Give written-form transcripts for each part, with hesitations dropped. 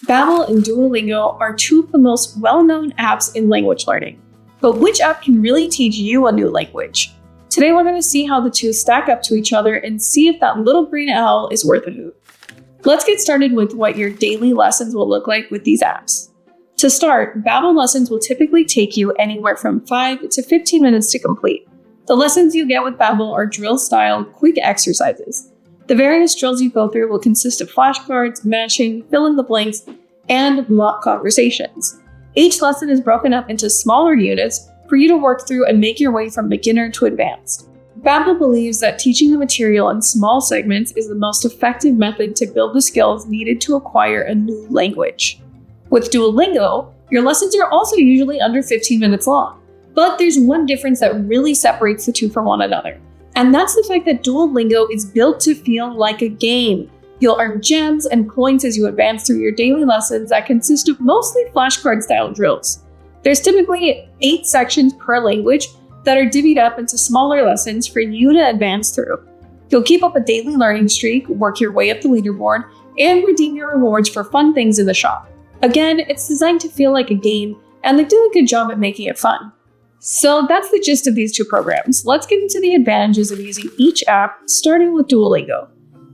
Babbel and Duolingo are two of the most well-known apps in language learning. But which app can really teach you a new language? Today we're going to see how the two stack up to each other and see if that little green owl is worth a hoot. Let's get started with what your daily lessons will look like with these apps. To start, Babbel lessons will typically take you anywhere from 5 to 15 minutes to complete. The lessons you get with Babbel are drill-style, quick exercises. The various drills you go through will consist of flashcards, matching, fill in the blanks, and mock conversations. Each lesson is broken up into smaller units for you to work through and make your way from beginner to advanced. Babbel believes that teaching the material in small segments is the most effective method to build the skills needed to acquire a new language. With Duolingo, your lessons are also usually under 15 minutes long, but there's one difference that really separates the two from one another. And that's the fact that Duolingo is built to feel like a game. You'll earn gems and points as you advance through your daily lessons that consist of mostly flashcard-style drills. There's typically 8 sections per language that are divvied up into smaller lessons for you to advance through. You'll keep up a daily learning streak, work your way up the leaderboard, and redeem your rewards for fun things in the shop. Again, it's designed to feel like a game, and they do a good job at making it fun. So that's the gist of these two programs. Let's get into the advantages of using each app, starting with Duolingo.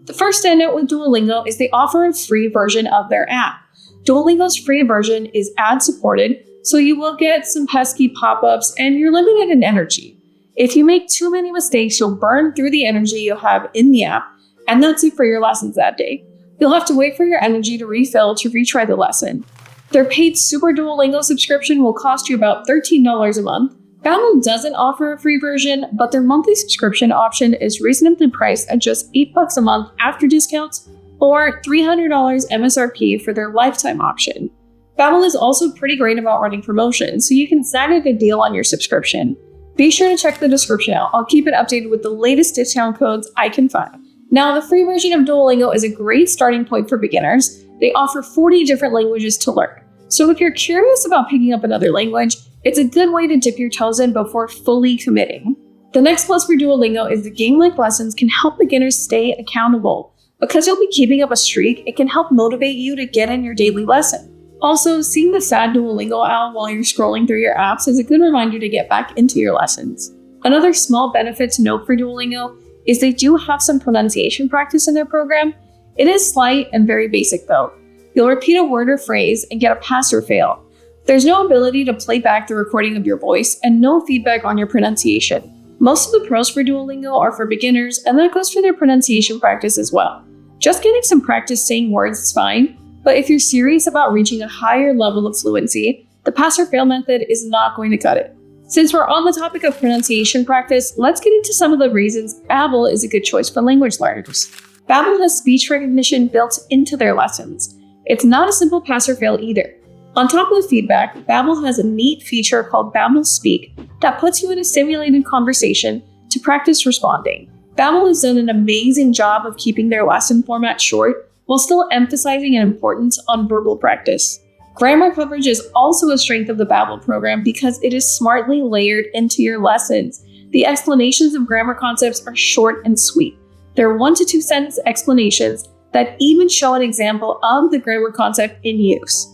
The first standout with Duolingo is they offer a free version of their app. Duolingo's free version is ad-supported, so you will get some pesky pop-ups and you're limited in energy. If you make too many mistakes, you'll burn through the energy you have in the app, and that's it for your lessons that day. You'll have to wait for your energy to refill to retry the lesson. Their paid Super Duolingo subscription will cost you about $13 a month. Babbel doesn't offer a free version, but their monthly subscription option is reasonably priced at just $8 a month after discounts, or $300 MSRP for their lifetime option. Babbel is also pretty great about running promotions, so you can snag a good deal on your subscription. Be sure to check the description out. I'll keep it updated with the latest discount codes I can find. Now, the free version of Duolingo is a great starting point for beginners. They offer 40 different languages to learn. So if you're curious about picking up another language, it's a good way to dip your toes in before fully committing. The next plus for Duolingo is the game-like lessons can help beginners stay accountable. Because you'll be keeping up a streak, it can help motivate you to get in your daily lesson. Also, seeing the sad Duolingo owl while you're scrolling through your apps is a good reminder to get back into your lessons. Another small benefit to note for Duolingo is they do have some pronunciation practice in their program. It is slight and very basic though. You'll repeat a word or phrase and get a pass or fail. There's no ability to play back the recording of your voice and no feedback on your pronunciation. Most of the pros for Duolingo are for beginners, and that goes for their pronunciation practice as well. Just getting some practice saying words is fine, but if you're serious about reaching a higher level of fluency, the pass or fail method is not going to cut it. Since we're on the topic of pronunciation practice, let's get into some of the reasons Babbel is a good choice for language learners. Babbel has speech recognition built into their lessons. It's not a simple pass or fail either. On top of the feedback, Babbel has a neat feature called Babbel Speak that puts you in a simulated conversation to practice responding. Babbel has done an amazing job of keeping their lesson format short while still emphasizing an importance on verbal practice. Grammar coverage is also a strength of the Babbel program because it is smartly layered into your lessons. The explanations of grammar concepts are short and sweet. They're 1 to 2 sentence explanations that even show an example of the grammar concept in use.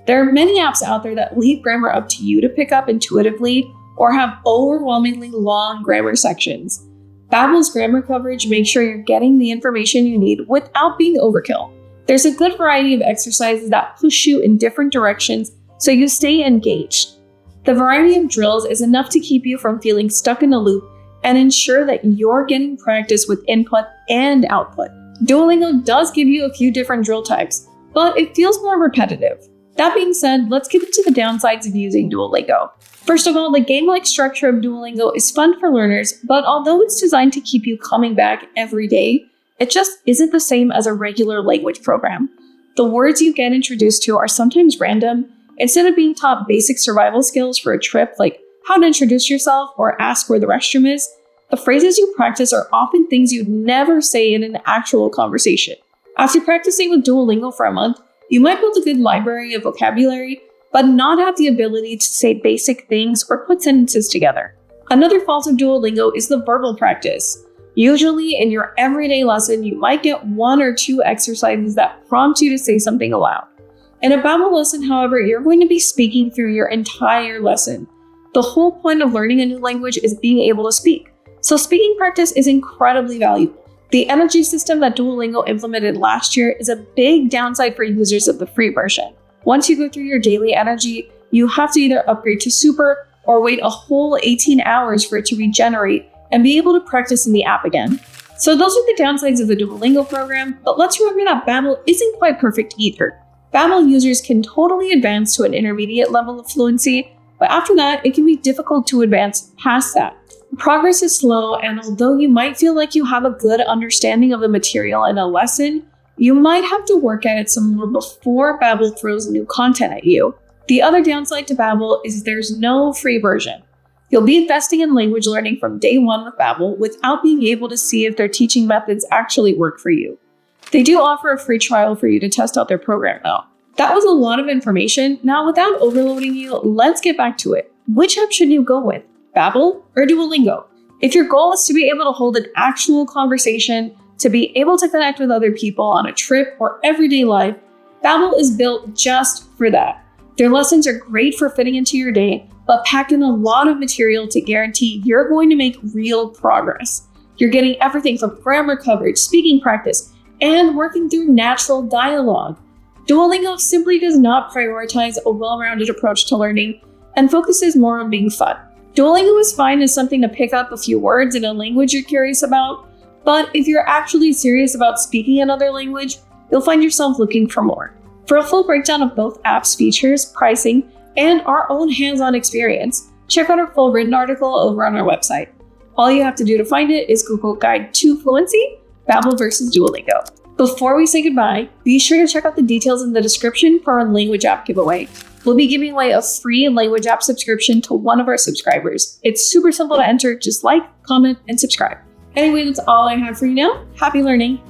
There are many apps out there that leave grammar up to you to pick up intuitively or have overwhelmingly long grammar sections. Babbel's grammar coverage makes sure you're getting the information you need without being overkill. There's a good variety of exercises that push you in different directions so you stay engaged. The variety of drills is enough to keep you from feeling stuck in a loop and ensure that you're getting practice with input and output. Duolingo does give you a few different drill types, but it feels more repetitive. That being said, let's get into the downsides of using Duolingo. First of all, the game-like structure of Duolingo is fun for learners, but although it's designed to keep you coming back every day, it just isn't the same as a regular language program. The words you get introduced to are sometimes random. Instead of being taught basic survival skills for a trip like how to introduce yourself or ask where the restroom is, the phrases you practice are often things you'd never say in an actual conversation. After practicing with Duolingo for a month, you might build a good library of vocabulary, but not have the ability to say basic things or put sentences together. Another fault of Duolingo is the verbal practice. Usually in your everyday lesson, you might get 1 or 2 exercises that prompt you to say something aloud. In a Babbel lesson, however, you're going to be speaking through your entire lesson. The whole point of learning a new language is being able to speak. So speaking practice is incredibly valuable. The energy system that Duolingo implemented last year is a big downside for users of the free version. Once you go through your daily energy, you have to either upgrade to super or wait a whole 18 hours for it to regenerate and be able to practice in the app again. So those are the downsides of the Duolingo program, but let's remember that Babbel isn't quite perfect either. Babbel users can totally advance to an intermediate level of fluency, but after that, it can be difficult to advance past that. Progress is slow, and although you might feel like you have a good understanding of the material in a lesson, you might have to work at it some more before Babbel throws new content at you. The other downside to Babbel is there's no free version. You'll be investing in language learning from day one with Babbel without being able to see if their teaching methods actually work for you. They do offer a free trial for you to test out their program though. That was a lot of information. Now, without overloading you, let's get back to it. Which app should you go with? Babbel or Duolingo? If your goal is to be able to hold an actual conversation, to be able to connect with other people on a trip or everyday life, Babbel is built just for that. Their lessons are great for fitting into your day, but pack in a lot of material to guarantee you're going to make real progress. You're getting everything from grammar coverage, speaking practice, and working through natural dialogue. Duolingo simply does not prioritize a well-rounded approach to learning and focuses more on being fun. Duolingo is fine as something to pick up a few words in a language you're curious about, but if you're actually serious about speaking another language, you'll find yourself looking for more. For a full breakdown of both apps' features, pricing, and our own hands-on experience, check out our full written article over on our website. All you have to do to find it is Google Guide to Fluency, Babbel versus Duolingo. Before we say goodbye, be sure to check out the details in the description for our language app giveaway. We'll be giving away a free language app subscription to one of our subscribers. It's super simple to enter, just like, comment, and subscribe. Anyway, that's all I have for you now. Happy learning!